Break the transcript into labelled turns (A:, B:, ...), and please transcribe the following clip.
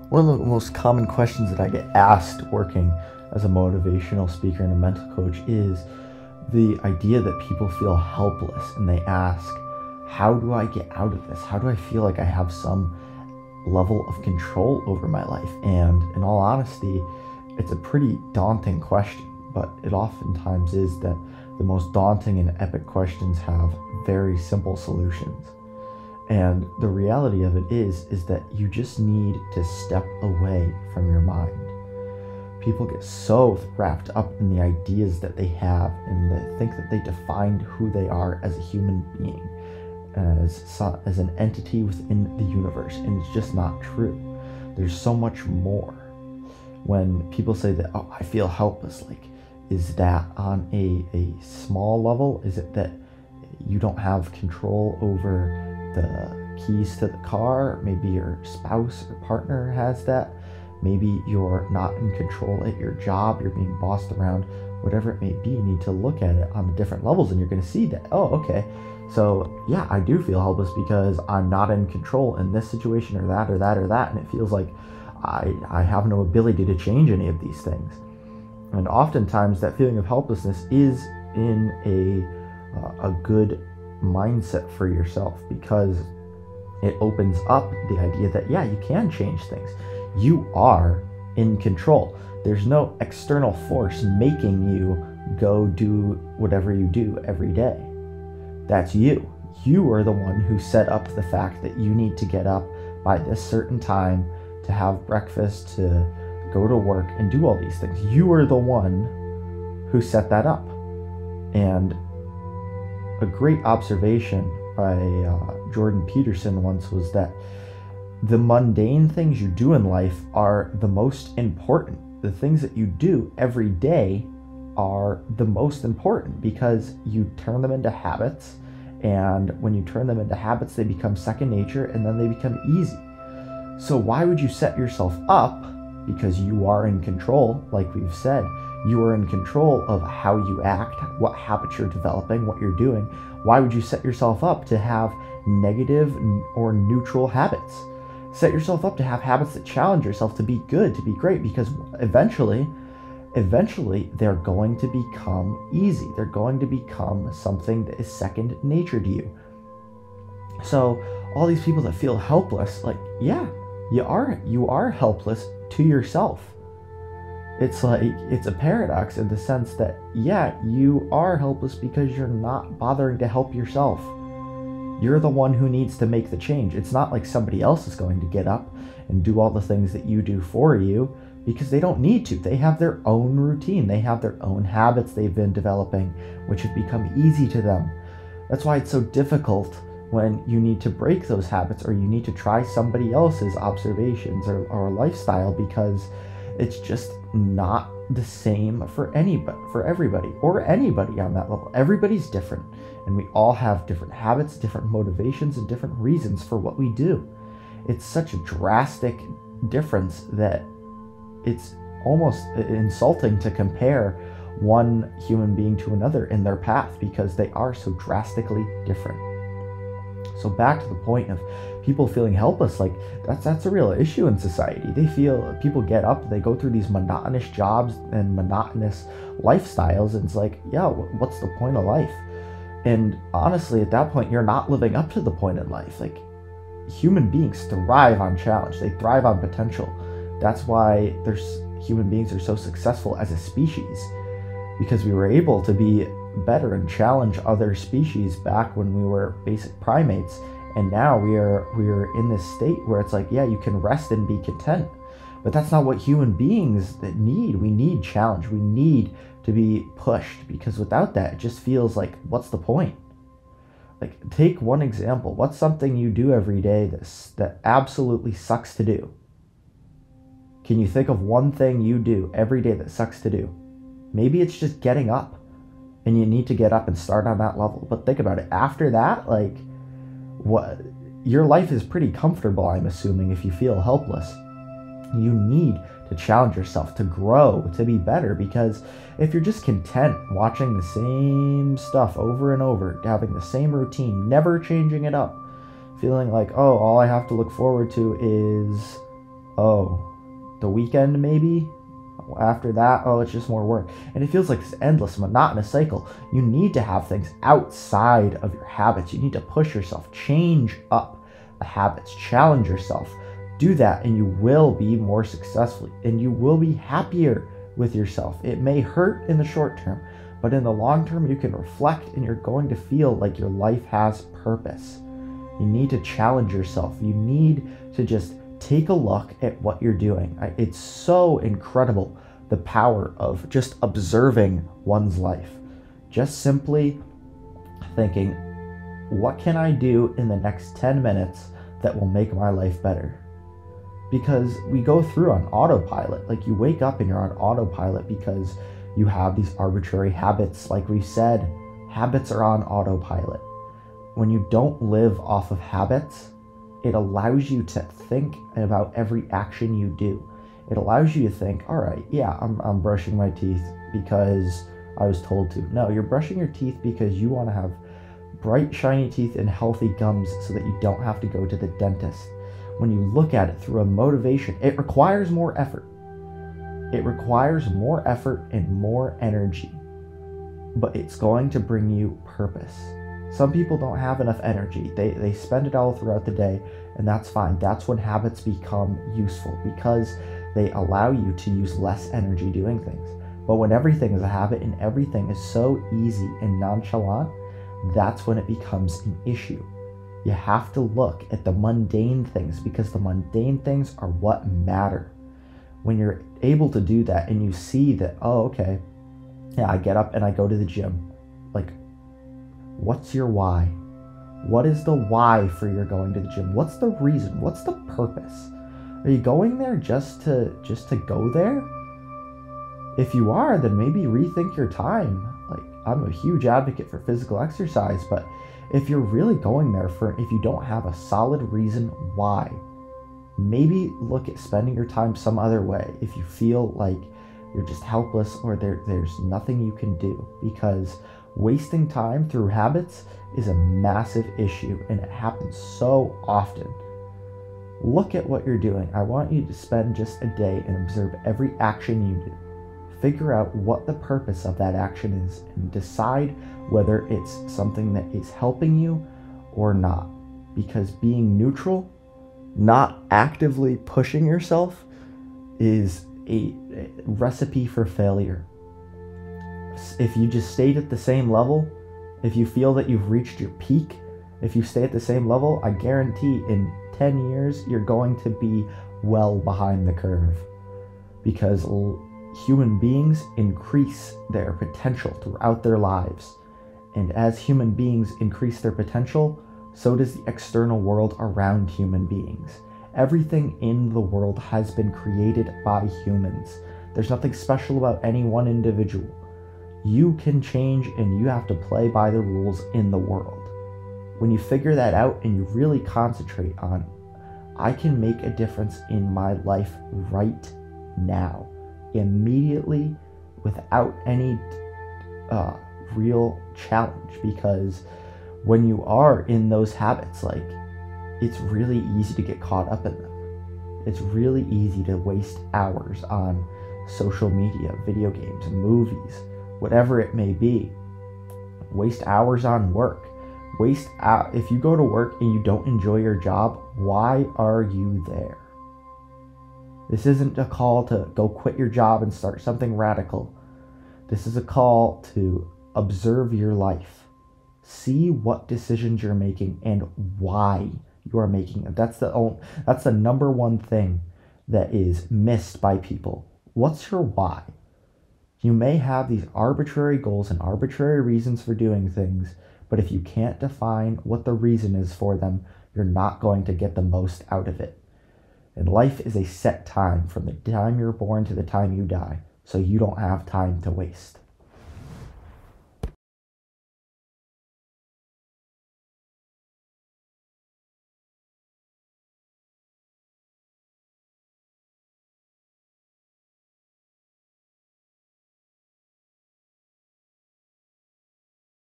A: One of the most common questions that I get asked working as a motivational speaker and a mental coach is the idea that people feel helpless, and they ask, how do I get out of this? How do I feel like I have some level of control over my life? And in all honesty, it's a pretty daunting question, but it oftentimes is that the most daunting and epic questions have very simple solutions. And the reality of it is that you just need to step away from your mind. People get so wrapped up in the ideas that they have, and they think that they define who they are as a human being, as an entity within the universe, and it's just not true. There's so much more. When people say that, oh, I feel helpless, like, is that on a small level? Is it that you don't have control over the keys to the car? Maybe your spouse or partner has that. Maybe you're not in control at your job, you're being bossed around, whatever it may be. You need to look at it on the different levels, and you're going to see that, oh, okay, so yeah, I do feel helpless because I'm not in control in this situation or that or that or that, and it feels like I have no ability to change any of these things. And oftentimes that feeling of helplessness is in a good mindset for yourself, because it opens up the idea that, yeah, you can change things. You are in control. There's no external force making you go do whatever you do every day. That's you. You are the one who set up the fact that you need to get up by this certain time to have breakfast, to go to work and do all these things. You are the one who set that up. And a great observation by Jordan Peterson once was that the mundane things you do in life are the most important. The things that you do every day are the most important, because you turn them into habits, and when you turn them into habits, they become second nature, and then they become easy. So why would you set yourself up? Because you are in control, like we've said. You are in control of how you act, what habits you're developing, what you're doing. Why would you set yourself up to have negative or neutral habits? Set yourself up to have habits that challenge yourself, to be good, to be great, because eventually they're going to become easy. They're going to become something that is second nature to you. So all these people that feel helpless, like, yeah, you are helpless to yourself. It's like, it's a paradox in the sense that, yeah, you are helpless because you're not bothering to help yourself. You're the one who needs to make the change. It's not like somebody else is going to get up and do all the things that you do for you, because they don't need to. They have their own routine. They have their own habits they've been developing, which have become easy to them. That's why it's so difficult when you need to break those habits, or you need to try somebody else's observations or lifestyle, because it's just not the same for everybody, or anybody on that level. Everybody's different, and we all have different habits, different motivations, and different reasons for what we do. It's such a drastic difference that it's almost insulting to compare one human being to another in their path, because they are so drastically different. So back to the point of people feeling helpless, like that's a real issue in society. People get up, they go through these monotonous jobs and monotonous lifestyles, and it's like, yeah, what's the point of life? And honestly, at that point, you're not living up to the point in life. Like, human beings thrive on challenge. They thrive on potential. That's why human beings are so successful as a species, because we were able to be better and challenge other species back when we were basic primates. And now we are in this state where it's like, yeah, you can rest and be content. But that's not what human beings need. We need challenge. We need to be pushed, because without that, it just feels like, what's the point? Like, take one example. What's something you do every day that absolutely sucks to do? Can you think of one thing you do every day that sucks to do? Maybe it's just getting up, and you need to get up and start on that level. But think about it. After that, like, what? Your life is pretty comfortable, I'm assuming, if you feel helpless. You need to challenge yourself, to grow, to be better, because if you're just content watching the same stuff over and over, having the same routine, never changing it up, feeling like, oh, all I have to look forward to is oh, the weekend maybe? After that, oh, it's just more work. And it feels like this endless, monotonous cycle. You need to have things outside of your habits. You need to push yourself, change up the habits, challenge yourself. Do that and you will be more successful and you will be happier with yourself. It may hurt in the short term, but in the long term, you can reflect and you're going to feel like your life has purpose. You need to challenge yourself. You need to just take a look at what you're doing. It's so incredible, the power of just observing one's life. Just simply thinking, what can I do in the next 10 minutes that will make my life better? Because we go through on autopilot. Like you wake up and you're on autopilot because you have these arbitrary habits. Like we said, habits are on autopilot. When you don't live off of habits, it allows you to think about every action you do. It allows you to think, all right, yeah, I'm brushing my teeth because I was told to. No, you're brushing your teeth because you want to have bright, shiny teeth and healthy gums so that you don't have to go to the dentist. When you look at it through a motivation, it requires more effort. It requires more effort and more energy, but it's going to bring you purpose. Some people don't have enough energy. They spend it all throughout the day, and that's fine. That's when habits become useful because they allow you to use less energy doing things. But when everything is a habit and everything is so easy and nonchalant, that's when it becomes an issue. You have to look at the mundane things because the mundane things are what matter. When you're able to do that and you see that, oh, okay, yeah, I get up and I go to the gym. Like, what's your why? What is the why for your going to the gym? What's the reason? What's the purpose? Are you going there just to go there? If you are, then maybe rethink your time. Like, I'm a huge advocate for physical exercise, but if you're really going there if you don't have a solid reason why, maybe look at spending your time some other way if you feel like you're just helpless or there's nothing you can do, because wasting time through habits is a massive issue and it happens so often. Look at what you're doing. I want you to spend just a day and observe every action you do. Figure out what the purpose of that action is and decide whether it's something that is helping you or not. Because being neutral, not actively pushing yourself, is a recipe for failure. If you just stayed at the same level, if you feel that you've reached your peak, if you stay at the same level, I guarantee in 10 years you're going to be well behind the curve. Because human beings increase their potential throughout their lives. And as human beings increase their potential, so does the external world around human beings. Everything in the world has been created by humans. There's nothing special about any one individual. You can change and you have to play by the rules in the world. When you figure that out and you really concentrate on, I can make a difference in my life right now, immediately, without any real challenge. Because when you are in those habits, like, it's really easy to get caught up in them. It's really easy to waste hours on social media, video games, movies, whatever it may be. Waste hours on work. If you go to work and you don't enjoy your job, why are you there? This isn't a call to go quit your job and start something radical. This is a call to observe your life. See what decisions you're making and why you are making them. That's the number one thing that is missed by people. What's your why? You may have these arbitrary goals and arbitrary reasons for doing things, but if you can't define what the reason is for them, you're not going to get the most out of it. And life is a set time from the time you're born to the time you die, so you don't have time to waste.